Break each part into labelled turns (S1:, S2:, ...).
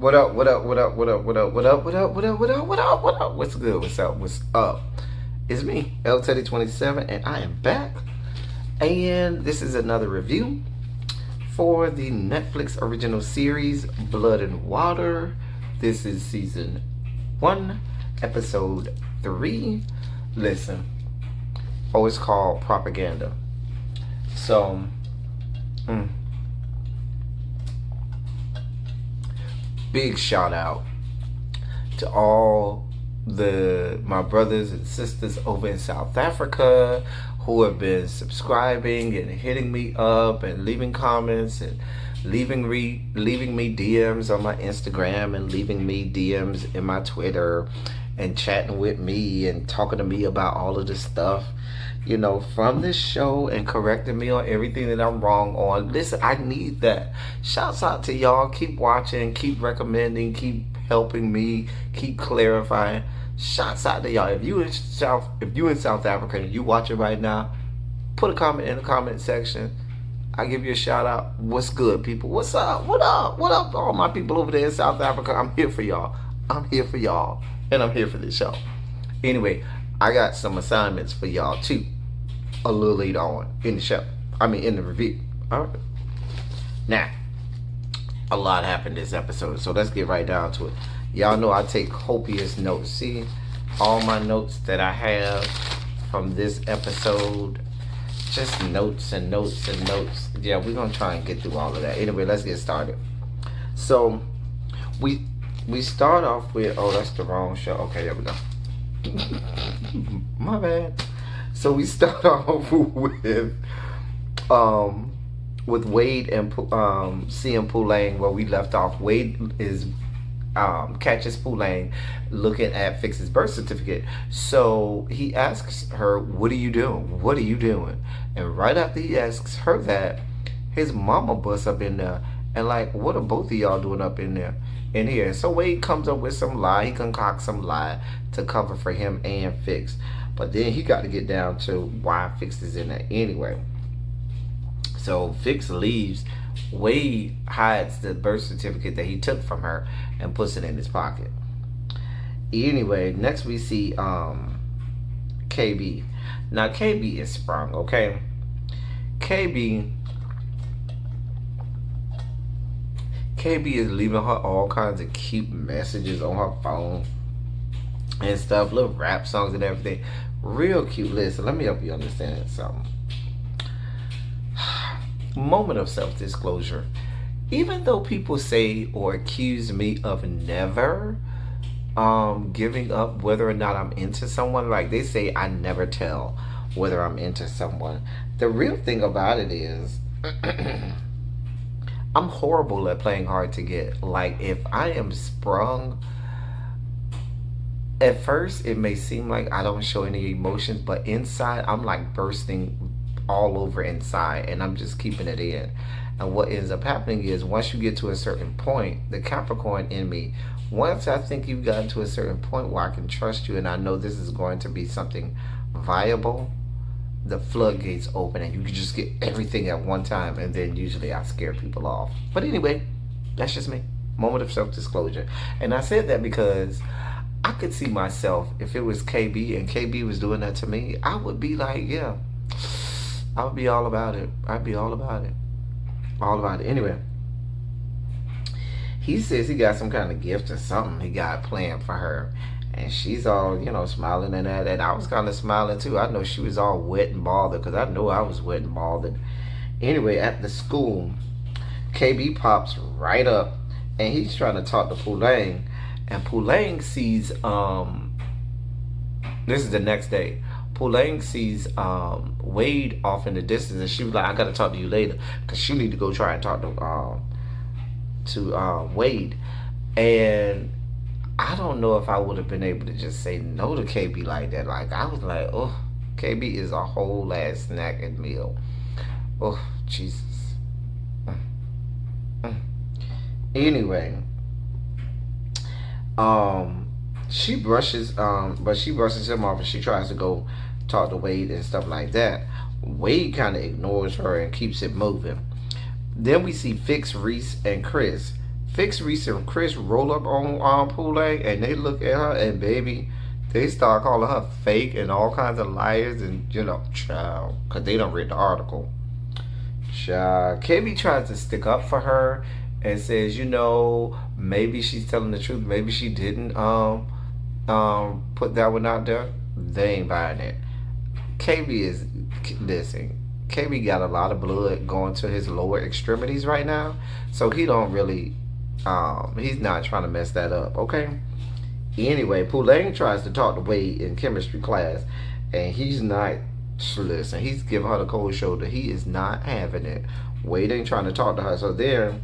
S1: What up? What up? What up? What up? What up? What up? What up? What up? What up? What up? What up? What's good? What's up? What's up? It's me, L Teddy 27, and I am back. And this is another review for the Netflix original series Blood and Water. This is season 1, episode 3. Listen, it's called Propaganda. So, big shout out to all my brothers and sisters over in South Africa who have been subscribing and hitting me up and leaving comments and leaving me DMs on my Instagram and leaving me DMs in my Twitter and chatting with me and talking to me about all of this stuff, from this show, and correcting me on everything that I'm wrong on. Listen, I need that. Shouts out to y'all. Keep watching, keep recommending, keep helping me, keep clarifying. Shouts out to y'all. If you in South Africa and you watching right now, put a comment in the comment section. I give you a shout out. What's good, people? What's up? What up? What up, all my people over there in South Africa? I'm here for y'all. I'm here for y'all, and I'm here for this show. Anyway, I got some assignments for y'all too, a little later on in the show. In the review. All right. Now, a lot happened this episode, so let's get right down to it. Y'all know I take copious notes. See, all my notes that I have from this episode, just notes and notes and notes. Yeah, we're gonna try and get through all of that. Anyway, let's get started. So, we start off with, that's the wrong show. Okay, there we go. My bad. So we start off with Wade and seeing Pulane where we left off. Wade catches Pulane looking at Fix's birth certificate. So he asks her, "What are you doing? What are you doing?" And right after he asks her that, his mama busts up in there and like, "What are both of y'all doing up in here?" So Wade comes up with some lie. He concocts some lie to cover for him and Fix. But then he got to get down to why Fix is in there anyway. So Fix leaves. Wade hides the birth certificate that he took from her and puts it in his pocket. Anyway, next we see KB. Now KB is sprung, okay? KB is leaving her all kinds of cute messages on her phone and stuff, little rap songs and everything. Real cute. Listen, let me help you understand something. Moment of self-disclosure. Even though people say or accuse me of never giving up whether or not I'm into someone, like they say I never tell whether I'm into someone, the real thing about it is I'm horrible at playing hard to get. Like, if I am sprung, at first it may seem like I don't show any emotions, but inside I'm like bursting all over inside, and I'm just keeping it in. And what ends up happening is, once you get to a certain point, the Capricorn in me, once I think you've gotten to a certain point where I can trust you and I know this is going to be something viable, the floodgates open and you can just get everything at one time, and then usually I scare people off. But anyway, that's just me. Moment of self-disclosure. And I said that because I could see myself, if it was KB and KB was doing that to me, I would be like, yeah, I would be all about it. I'd be all about it. All about it. Anyway, he says he got some kind of gift or something he got planned for her. And she's all, smiling and that. And I was kind of smiling too. I know she was all wet and bothered because I know I was wet and bothered. Anyway, at the school, KB pops right up and he's trying to talk to Pulane. And Pulane sees, this is the next day. Pulane sees Wade off in the distance, and she was like, "I gotta talk to you later," because she need to go try and talk to Wade. And I don't know if I would have been able to just say no to KB like that. Like, I was like, oh, KB is a whole ass snack and meal. Oh, Jesus. Anyway, she brushes him off, and she tries to go talk to Wade and stuff like that. Wade kind of ignores her and keeps it moving. Then we see Fix, Reese, and Chris. Fix, Reese, and Chris roll up on Poulet, and they look at her, and baby, they start calling her fake and all kinds of liars, and child, because they don't read the article. Child, KB tries to stick up for her and says, maybe she's telling the truth, maybe she didn't put that one out there. They ain't buying it. KB is listen. KB got a lot of blood going to his lower extremities right now, so he don't really, he's not trying to mess that up. Okay. Anyway, Poulet tries to talk to Wade in chemistry class, and he's not. Listen, he's giving her the cold shoulder. He is not having it. Wade ain't trying to talk to her. So there,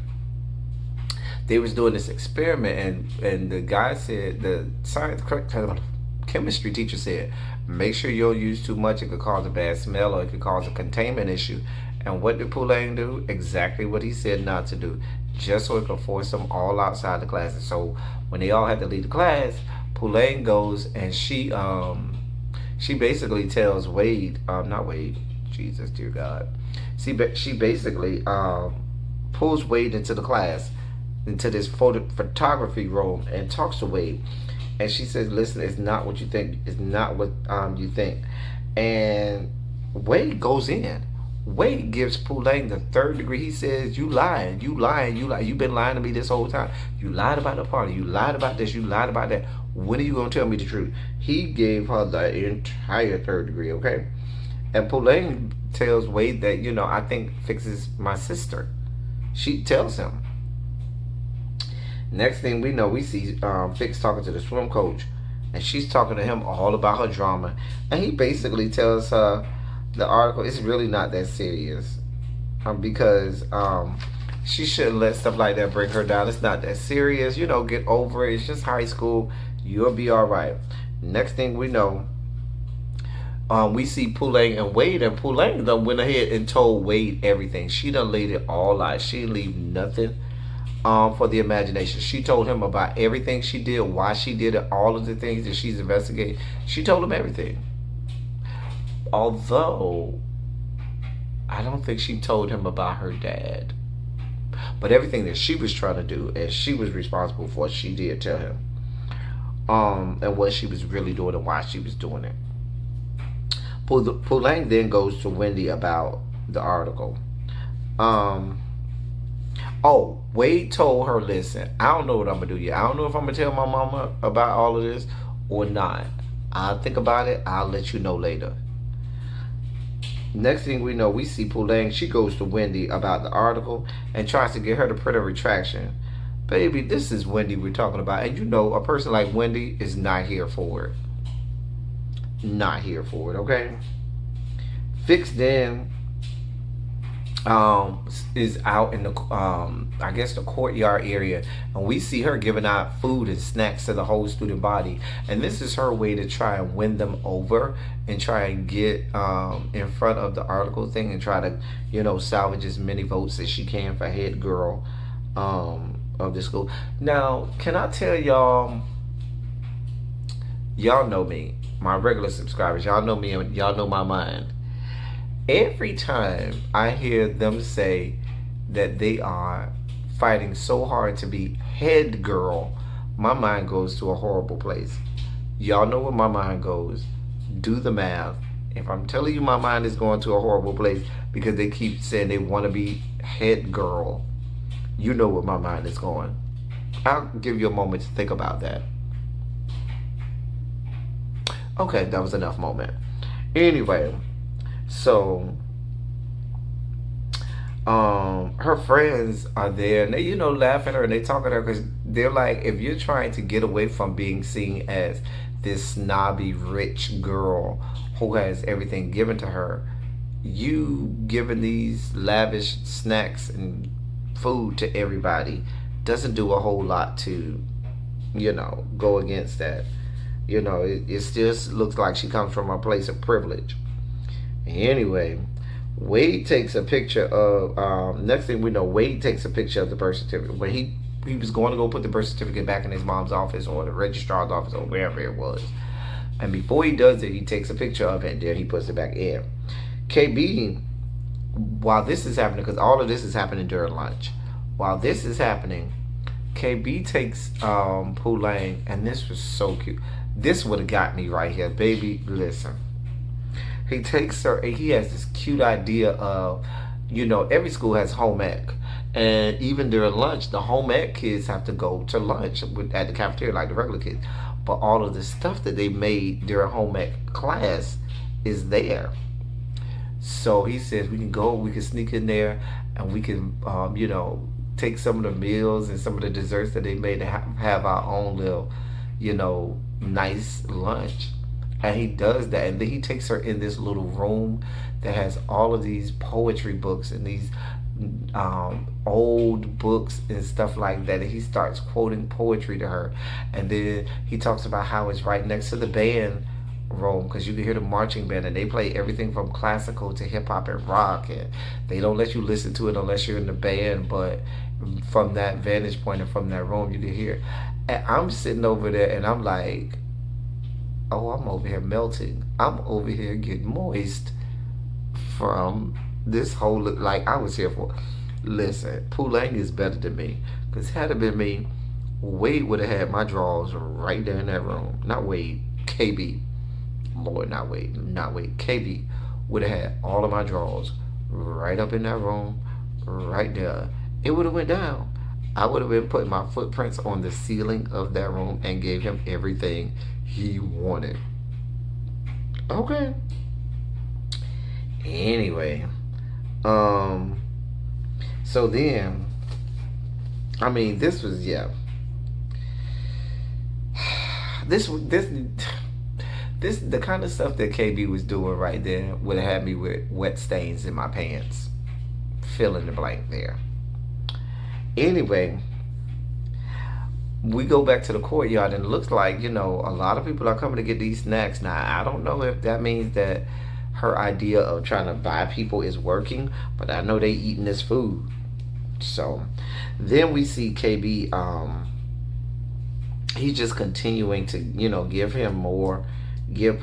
S1: they was doing this experiment, and the guy said, the chemistry teacher said, make sure you don't use too much. It could cause a bad smell, or it could cause a containment issue. And what did Poulet do? Exactly what he said not to do, just so it could force them all outside the class. And so when they all had to leave the class, Poulet goes and she basically tells Wade, not Wade, Jesus, dear God. She basically pulls Wade into the class, into this photography room, and talks to Wade. And she says, listen, it's not what you think. It's not what you think. And Wade goes in. Wade gives Poulet the 3rd degree. He says, you lying. You've been lying to me this whole time. You lied about the party. You lied about this. You lied about that. When are you going to tell me the truth? He gave her the entire 3rd degree, okay? And Poulet tells Wade that, I think Fix is my sister. She tells him. Next thing we know, we see Fix talking to the swim coach, and she's talking to him all about her drama. And he basically tells her the article is really not that serious, because she shouldn't let stuff like that bring her down. It's not that serious. Get over it. It's just high school. You'll be all right. Next thing we know, we see Poulet and Wade, and Poulet done went ahead and told Wade everything. She done laid it all out. She didn't leave nothing for the imagination. She told him about everything she did, why she did it, all of the things that she's investigating. She told him everything. Although, I don't think she told him about her dad. But everything that she was trying to do and she was responsible for, she did tell him. And what she was really doing and why she was doing it. Poulet then goes to Wendy about the article. Wade told her, listen, I don't know what I'm going to do yet. I don't know if I'm going to tell my mama about all of this or not. I'll think about it. I'll let you know later. Next thing we know, we see Poulet. She goes to Wendy about the article and tries to get her to print a retraction. Baby, this is Wendy we're talking about. And a person like Wendy is not here for it. Not here for it, okay? Fix then is out in the I guess the courtyard area, and we see her giving out food and snacks to the whole student body, and this is her way to try and win them over and try and get in front of the article thing and try to salvage as many votes as she can for head girl of the school. Now, can I tell y'all know me, my regular subscribers, y'all know me and y'all know my mind. Every time I hear them say that they are fighting so hard to be head girl, my mind goes to a horrible place. Y'all know where my mind goes. Do the math. If I'm telling you my mind is going to a horrible place because they keep saying they want to be head girl, you know where my mind is going. I'll give you a moment to think about that. Okay, that was enough moment. Anyway, so her friends are there, and they laugh at her and they talk at her because they're like, if you're trying to get away from being seen as this snobby rich girl who has everything given to her, you giving these lavish snacks and food to everybody doesn't do a whole lot to go against that. It still looks like she comes from a place of privilege. Anyway, Wade takes a picture of, next thing we know, Wade takes a picture of the birth certificate. When he was going to go put the birth certificate back in his mom's office or the registrar's office or wherever it was. And before he does it, he takes a picture of it and then he puts it back in. KB, while this is happening, because all of this is happening during lunch, while this is happening, KB takes Pulang, and this was so cute. This would have got me right here, baby. Listen, he takes her, and he has this cute idea of, every school has home ec, and even during lunch, the home ec kids have to go to lunch at the cafeteria like the regular kids. But all of the stuff that they made during home ec class is there. So he says we can go, we can sneak in there, and we can, take some of the meals and some of the desserts that they made and have our own little, nice lunch. And he does that, and then he takes her in this little room that has all of these poetry books and these old books and stuff like that. And he starts quoting poetry to her, and then he talks about how it's right next to the band room because you can hear the marching band and they play everything from classical to hip hop and rock, and they don't let you listen to it unless you're in the band, but from that vantage point and from that room you can hear. And I'm sitting over there and I'm like, oh, I'm over here melting, I'm over here getting moist from this whole, like, I was here for. Listen, Pulang is better than me, because had it been me, Wade would have had my drawers right there in that room. Not Wade, KB. Lord, not Wade, KB would have had all of my drawers right up in that room, right there. It would have went down. I would have been putting my footprints on the ceiling of that room and gave him everything he wanted. Okay. Anyway, so then, I mean, this was, yeah. This the kind of stuff that KB was doing right there would have had me with wet stains in my pants. Fill in the blank there. Anyway, we go back to the courtyard, and it looks like, a lot of people are coming to get these snacks. Now, I don't know if that means that her idea of trying to buy people is working, but I know they eating this food. So then we see KB, he's just continuing to, give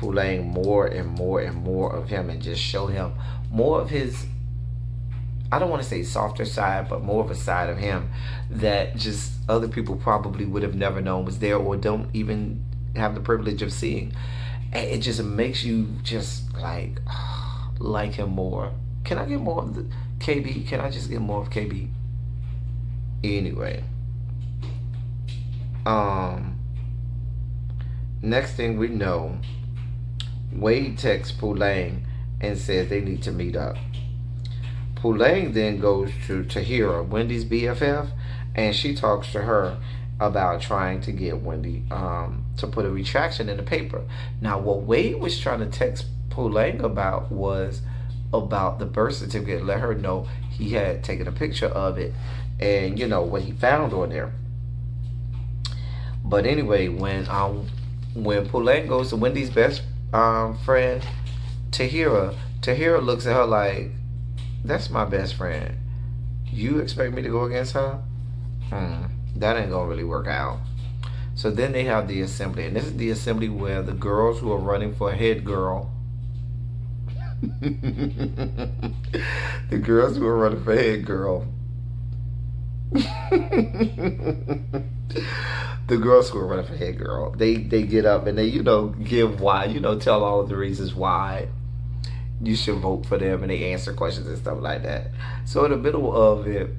S1: Pulang more and more and more of him, and just show him more of his, I don't want to say softer side, but more of a side of him that just other people probably would have never known was there, or don't even have the privilege of seeing. And it just makes you just like him more. Can I get more of the KB? Can I just get more of KB? Anyway, next thing we know, Wade texts Pulang and says they need to meet up. Pulang then goes to Tahira, Wendy's BFF, and she talks to her about trying to get Wendy to put a retraction in the paper. Now, what Wade was trying to text Pulang about was about the birth certificate, let her know he had taken a picture of it and what he found on there. But anyway, when Pulang goes to Wendy's best friend, Tahira looks at her like, that's my best friend. You expect me to go against her? That ain't gonna really work out. So then they have the assembly, and this is the assembly where the girls who are running for head girl, the girls who are running for head girl, the girls who are running for head girl, they get up and they give why, tell all of the reasons why you should vote for them, and they answer questions and stuff like that. So in the middle of it,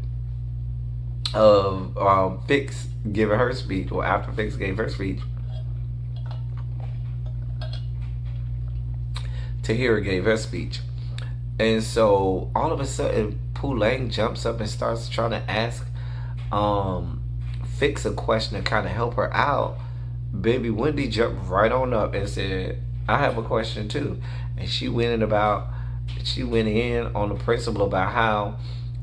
S1: of Fix giving her speech, or after Fix gave her speech, Tahira gave her speech. And so all of a sudden Pulang jumps up and starts trying to ask Fix a question to kind of help her out. Baby Wendy jumped right on up and said, I have a question too. And she went in on the principle about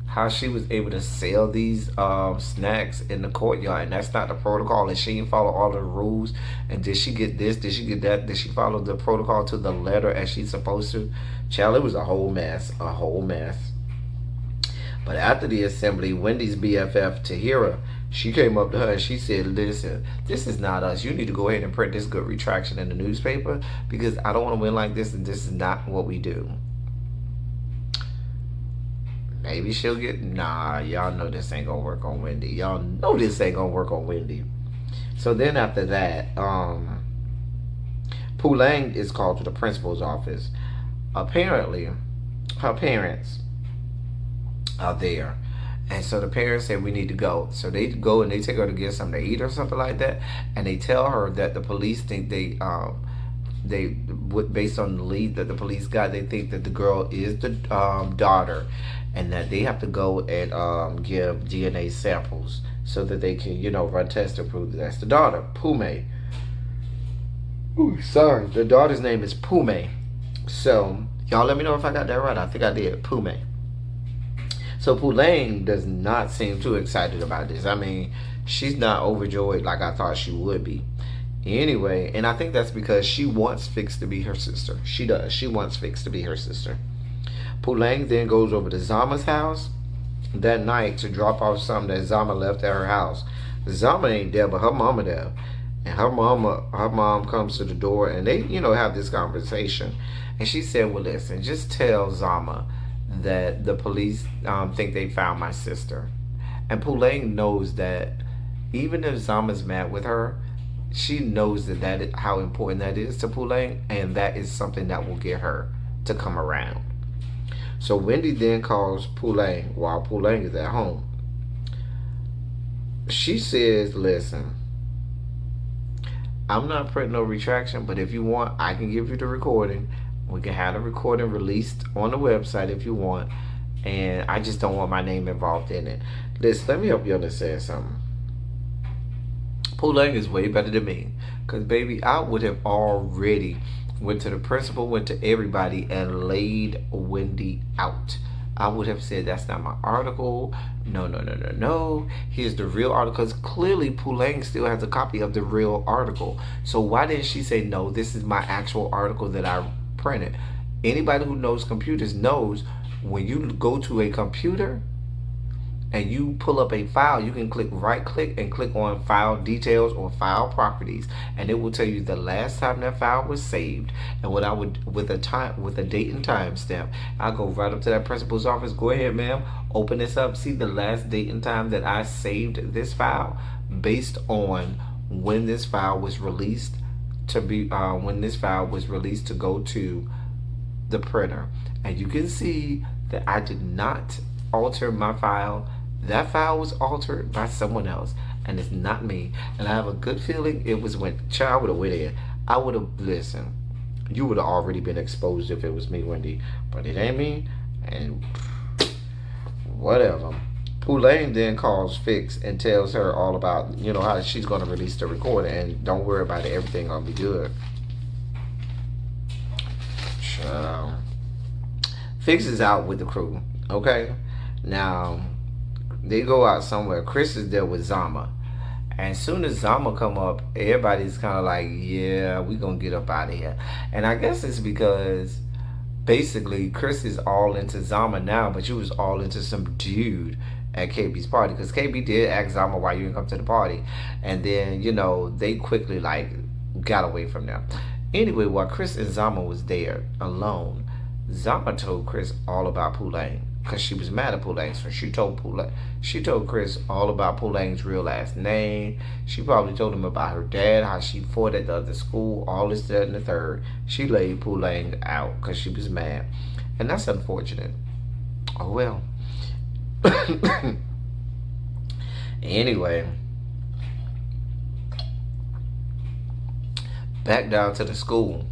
S1: how she was able to sell these snacks in the courtyard, and that's not the protocol, and she didn't follow all the rules. And did she get this? Did she get that? Did she follow the protocol to the letter as she's supposed to? Child, it was a whole mess. But after the assembly, Wendy's BFF, Tahira, she came up to her and she said, listen, this is not us. You need to go ahead and print this good retraction in the newspaper, because I don't want to win like this, and this is not what we do. Maybe she'll get, nah, y'all know this ain't gonna work on Wendy. Y'all know this ain't gonna work on Wendy. So then after that, Pulang is called to the principal's office. Apparently, her parents are there. And so the parents say we need to go. So they go and they take her to get something to eat or something like that. And they tell her that the police think they based on the lead that the police got, they think that the girl is the daughter, and that they have to go and give DNA samples so that they can, run tests to prove that that's the daughter, Pume. Ooh, sorry, the daughter's name is Pume. So y'all let me know if I got that right. I think I did. Pume. So Pulang does not seem too excited about this. I mean, she's not overjoyed like I thought she would be. Anyway, and I think that's because she wants Fix to be her sister. She does. She wants Fix to be her sister. Pulang then goes over to Zama's house that night to drop off something that Zama left at her house. Zama ain't there, but her mama there. And her mom comes to the door and they, have this conversation. And she said, well, listen, just tell Zama that the police think they found my sister. And Pulang knows that even if Zama's mad with her, she knows that is how important that is to Pulang, and that is something that will get her to come around. So Wendy then calls Pulang while Pulang is at home. She says, listen, I'm not printing no retraction, but if you want, I can give you the recording. We can have the recording released on the website if you want. And I just don't want my name involved in it. Listen, let me help you understand something. Pulang is way better than me. Because, baby, I would have already went to the principal, went to everybody, and laid Wendy out. I would have said, that's not my article. No. Here's the real article. Because clearly Pulang still has a copy of the real article. So why didn't she say, no, this is my actual article that I printed? Anybody who knows computers knows when you go to a computer and you pull up a file, you can right click and click on file details or file properties, and it will tell you the last time that file was saved. And what I would, with a date and time stamp, I go right up to that principal's office. Go ahead, ma'am, open this up, see the last date and time that I saved this file based on when this file was released to be to go to the printer. And you can see that I did not alter my file. That file was altered by someone else, and it's not me. And I have a good feeling it was when child would have went in. I would have listened. You would have already been exposed if it was me, Wendy. But it ain't me, and whatever. Pulang then calls Fix and tells her all about, how she's going to release the recording, and don't worry about it. Everything gonna be good. Fix is out with the crew. Okay, now they go out somewhere. Chris is there with Zama, and as soon as Zama come up, everybody's kind of like, yeah, we gonna get up out of here. And I guess it's because basically Chris is all into Zama now, but you was all into some dude at KB's party, because KB did ask Zama why you didn't come to the party, and then they quickly got away from them. Anyway, while Chris and Zama was there alone, Zama told Chris all about Pulang, because she was mad at Pulang. So she told Chris all about Pulang's real last name. She probably told him about her dad, how she fought at the other school, all this, that, and the third. She laid Pulang out because she was mad. And that's unfortunate. Oh well. Anyway, back down to the school.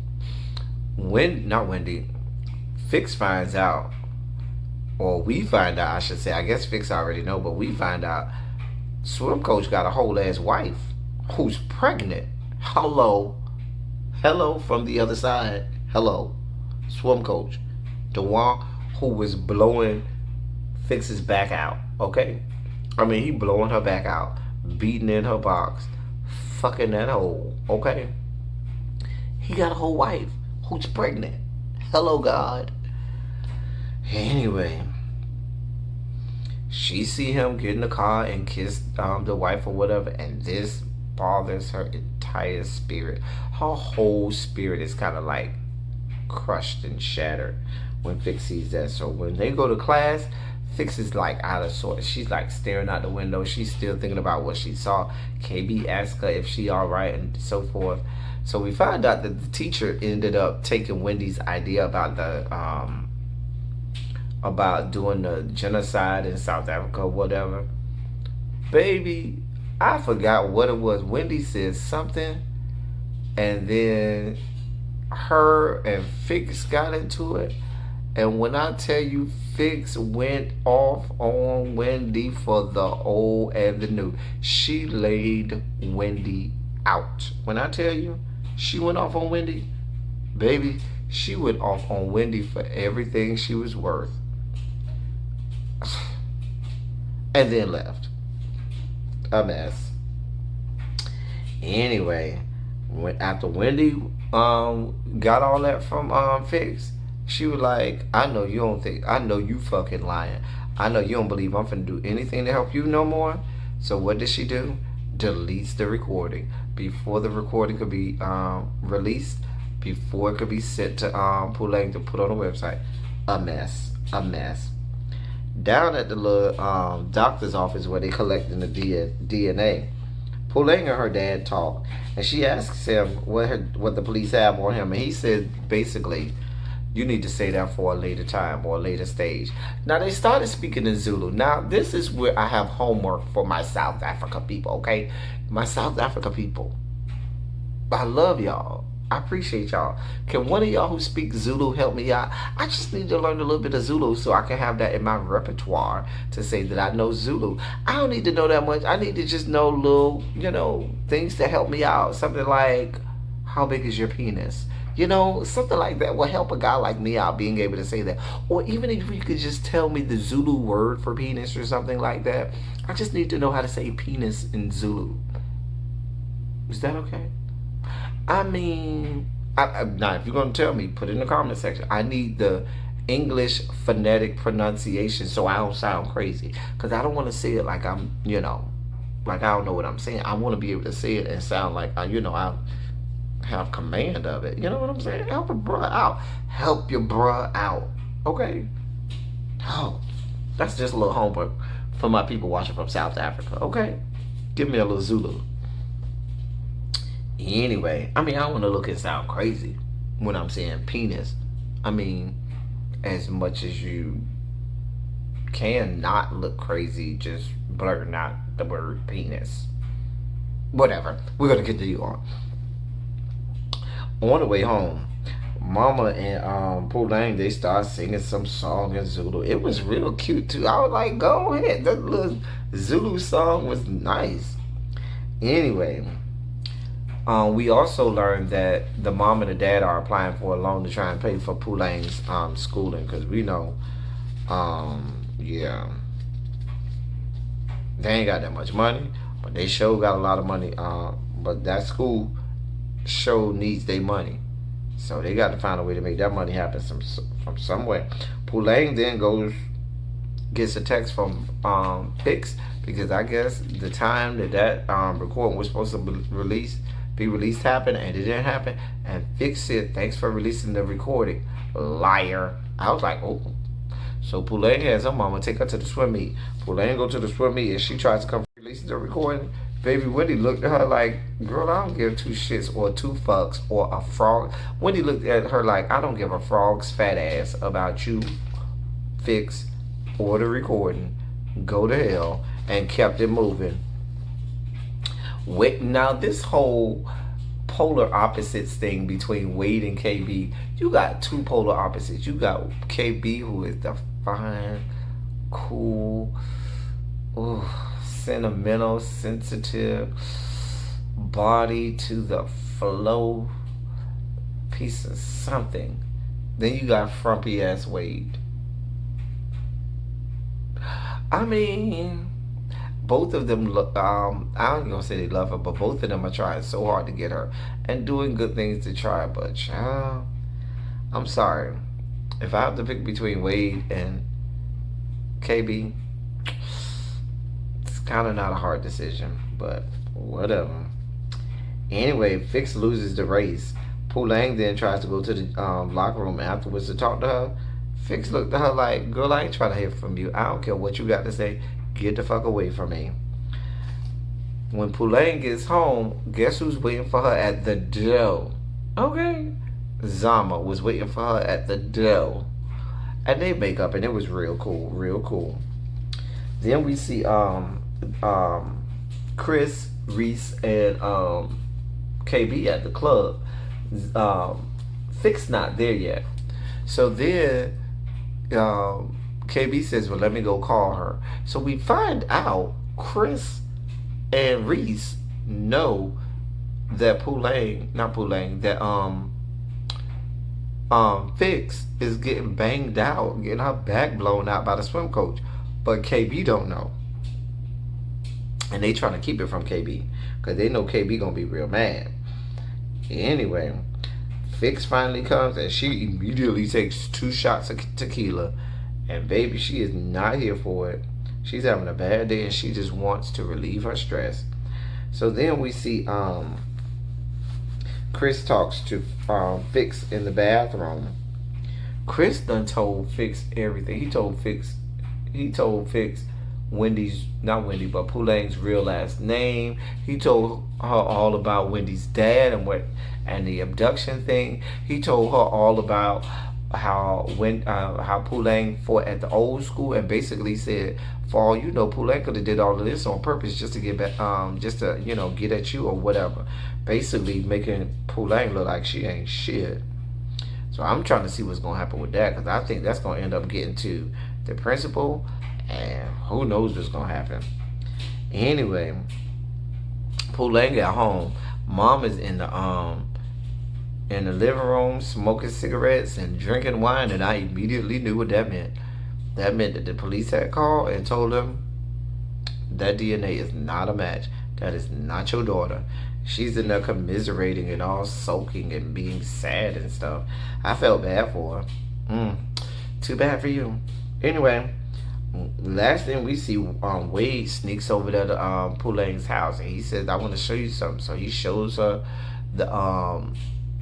S1: Fix finds out, or we find out, I should say. I guess Fix already know, but we find out swim coach got a whole ass wife who's pregnant. Hello from the other side. Hello, swim coach, the one who was blowing Fix's back out. Okay, I mean, he blowing her back out, beating in her box, fucking that hole. Okay, he got a whole wife who's pregnant. Hello, God. Anyway, she see him get in the car and kiss the wife or whatever, and this bothers her entire spirit. Her whole spirit is kind of crushed and shattered when Fix sees that. So when they go to class, Fix is like out of sorts. She's like staring out the window. She's still thinking about what she saw. KB asked her if she all right and so forth. So we found out that the teacher ended up taking Wendy's idea about doing the genocide in South Africa or whatever. Baby, I forgot what it was. Wendy said something, and then her and Fix got into it. And when I tell you, Fix went off on Wendy for the old and the new. She laid Wendy out. When I tell you, she went off on Wendy, baby, she went off on Wendy for everything she was worth. And then left. A mess. Anyway, after Wendy got all that from Fix, she was like, I know you fucking lying. I know you don't believe I'm finna do anything to help you no more. So what did she do? Deletes the recording before the recording could be released, before it could be sent to Poulang to put on the website. A mess. Down at the little doctor's office where they collecting the DNA, Poulang and her dad talk, and she asks him what the police have on him, and he said basically, you need to say that for a later time or a later stage. Now they started speaking in Zulu. Now this is where I have homework for my South Africa people, okay? My South Africa people, I love y'all. I appreciate y'all. Can one of y'all who speak Zulu help me out? I just need to learn a little bit of Zulu so I can have that in my repertoire to say that I know Zulu. I don't need to know that much. I need to just know little, things to help me out. Something like, how big is your penis? Something like that will help a guy like me out being able to say that. Or even if you could just tell me the Zulu word for penis or something like that. I just need to know how to say penis in Zulu. Is that okay? I mean, now if you're going to tell me, put it in the comment section. I need the English phonetic pronunciation so I don't sound crazy. Because I don't want to say it like I'm, like I don't know what I'm saying. I want to be able to say it and sound like, I have command of it. You know what I'm saying? Help a bruh out. Help your bruh out. Okay? Oh, that's just a little homework for my people watching from South Africa. Okay? Give me a little Zulu. Anyway, I don't want to look and sound crazy when I'm saying penis. As much as you can not look crazy, just blurting out the word penis. Whatever. We're going to continue on. On the way home, Mama and Poulang, they start singing some song in Zulu. It was real cute too. I was like, go ahead. That little Zulu song was nice. Anyway, we also learned that the mom and the dad are applying for a loan to try and pay for Poulang's schooling, because we know, yeah, they ain't got that much money, but they sure got a lot of money. But that school show needs their money, so they got to find a way to make that money happen from somewhere. Poulang then gets a text from Fix, because I guess the time that recording was supposed to be released happened, and it didn't happen. And Fix said, thanks for releasing the recording, liar. I was like, oh. So Poulang has her mama take her to the swim meet. Poulang go to the swim meet, and she tries to come release the recording. Baby Wendy looked at her like, girl, I don't give two shits or two fucks or a frog. Wendy looked at her like, I don't give a frog's fat ass about you, Fix, or the recording. Go to hell. And kept it moving. Wait, now this whole polar opposites thing between Wade and KB, you got two polar opposites. You got KB, who is the fine, cool, sentimental, sensitive, body to the flow piece of something. Then you got frumpy ass Wade. Both of them, I ain't gonna say they love her, but both of them are trying so hard to get her and doing good things to try. But child, I'm sorry. If I have to pick between Wade and KB, it's kind of not a hard decision, but whatever. Anyway, Fix loses the race. Poulang then tries to go to the locker room afterwards to talk to her. Fix looked at her like, girl, I ain't trying to hear from you. I don't care what you got to say. Get the fuck away from me. When Pulane gets home, guess who's waiting for her at the door? Okay. Zama was waiting for her at the door. And they make up, and it was real cool, real cool. Then we see Chris, Reese, and KB at the club. Fix not there yet. So then KB says, well, let me go call her. So we find out Chris and Reese know that Fix is getting banged out, getting her back blown out by the swim coach. But KB don't know. And they trying to keep it from KB because they know KB gonna be real mad. Anyway, Fix finally comes and she immediately takes 2 shots of tequila. And baby, she is not here for it. She's having a bad day and she just wants to relieve her stress. So then we see Chris talks to Fix in the bathroom. Chris done told Fix everything. He told Fix Wendy's, not Wendy, but Pulane's real last name. He told her all about Wendy's dad and the abduction thing. He told her all about how Pulane fought at the old school and basically said, for all you know, Pulane could have did all of this on purpose just to get back, just to get at you or whatever. Basically making Pulane look like she ain't shit. So I'm trying to see what's gonna happen with that because I think that's gonna end up getting to the principal, and who knows what's gonna happen. Anyway, Pulane got home. Mom is in the living room smoking cigarettes and drinking wine, and I immediately knew what that meant. That meant that the police had called and told them that DNA is not a match. That is not your daughter. She's in there commiserating and all soaking and being sad and stuff. I felt bad for her. Too bad for you. Anyway, last thing we see, Wade sneaks over there to Pulane's house and he says, I want to show you something. So he shows her the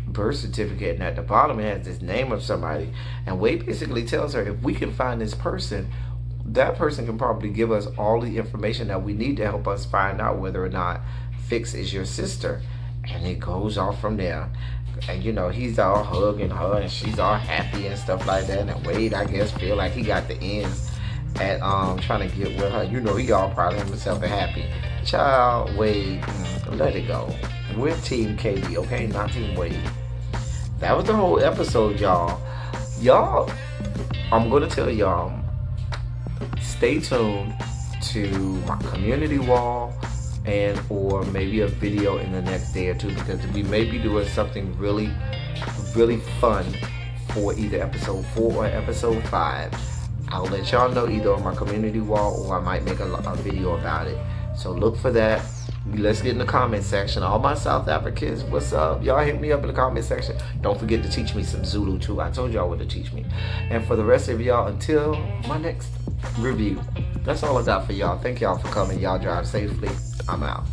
S1: birth certificate, and at the bottom it has this name of somebody, and Wade basically tells her, if we can find this person, that person can probably give us all the information that we need to help us find out whether or not Fix is your sister. And it goes off from there. And he's all hugging her and she's all happy and stuff like that, and Wade, I guess, feel like he got the ends at trying to get with her. He all proud of himself and happy. Child, Wade, let it go. We're Team KB, okay? Not Team Wade. That was the whole episode, y'all. I'm gonna tell y'all, stay tuned to my community wall and or maybe a video in the next day or two, because we may be doing something really, really fun for either episode 4 or episode 5. I'll let y'all know either on my community wall or I might make a video about it. So look for that. Let's get in the comment section. All my South Africans, what's up? Y'all hit me up in the comment section. Don't forget to teach me some Zulu too. I told y'all what to teach me. And for the rest of y'all, until my next review, that's all I got for y'all. Thank y'all for coming. Y'all drive safely. I'm out.